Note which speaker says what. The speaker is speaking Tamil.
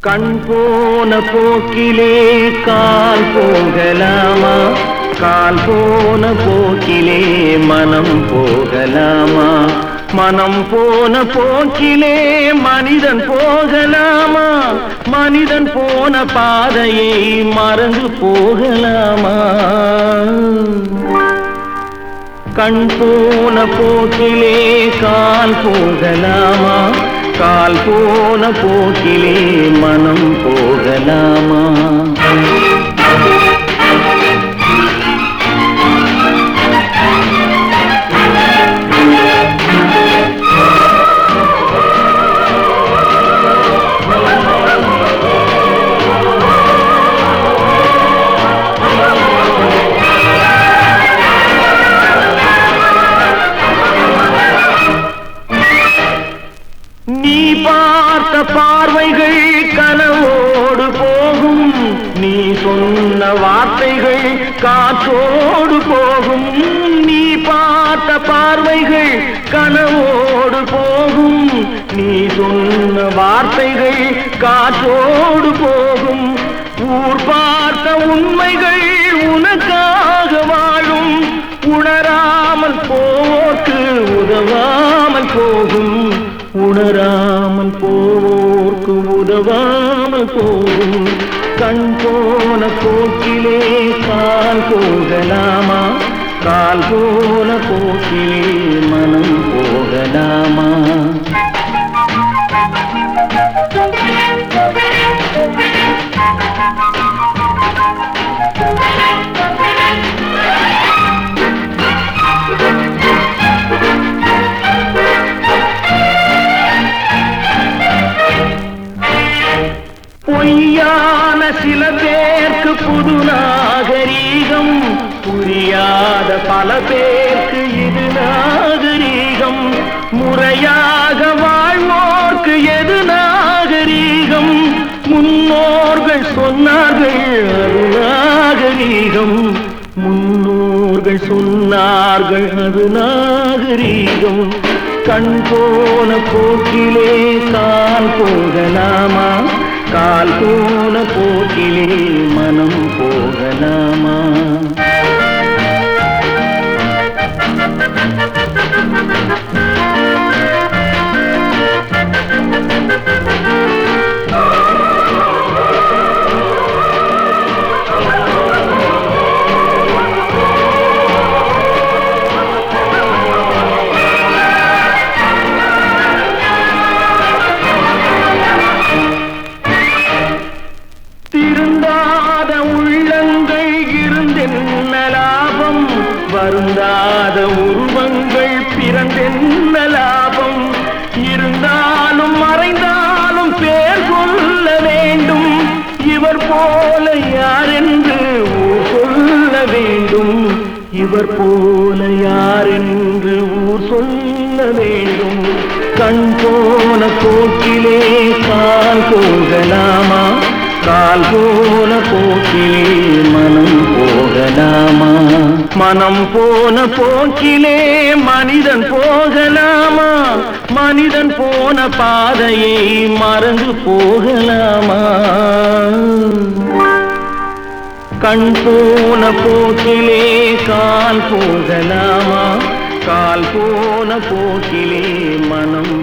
Speaker 1: கண் போன போக்கிலே கால் போகலாமா? கால் போன போக்கிலே மனம் போகலாமா? மனம் போன போக்கிலே மனிதன் போகலாமா? மனிதன் போன பாதையை மறந்து போகலாமா? கண் போன போக்கிலே கால் போகலாமா? கால் போன போக்கிலே மனம் போகலாமா? நீ பார்த்த பார்வைகள் கனவோடு போகும், நீ சொன்ன வார்த்தைகள் காற்றோடு போகும். நீ பார்த்த பார்வைகள் கனவோடு போகும், நீ சொன்ன வார்த்தைகள் காற்றோடு போகும். ஊர் பார்த்த உண்மைகள் உனக்காக வாழும், உணராமல் போக்கு உதவாமல் போகும். உணராமல் போவோர்க்கு உதவாமல் போகும். கண் போன போக்கிலே கால் போகலாமா? கால் போன போக்கிலே மனம் போகலாமா? பொய்யான சில பேருக்கு புது நாகரீகம், புரியாத பல பேருக்கு இது நாகரீகம். முறையாக வாழ்வோர்க்கு எது நாகரீகம்? முன்னோர்கள் சொன்னார்கள் அது நாகரீகம். முன்னோர்கள் சொன்னார்கள் அது நாகரீகம். கண் போன போக்கிலே கால் போகலாமா? கால் போன போக்கிலே மனம் போகலாமா? திருந்தாத உள்ளங்கள் இருந்தென்ன லாபம்? வருந்தாத உருவங்கள் பிறந்தென்ன லாபம்? இருந்தாலும் மறைந்தாலும் பேர் சொல்ல வேண்டும். இவர் போல யாரென்று ஊர் சொல்ல வேண்டும். இவர் போல யாரென்று ஊர் சொல்ல வேண்டும். கண் போன போக்கிலே கால் போகலாமா? கால் போன போக்கிலே மனம் போகலாமா? மனம் போன போக்கிலே மனிதன் போகலாமா? மனிதன் போன பாதையை மறந்து போகலாமா? கண் போன போக்கிலே கால் போகலாமா? கால் போன போக்கிலே மனம்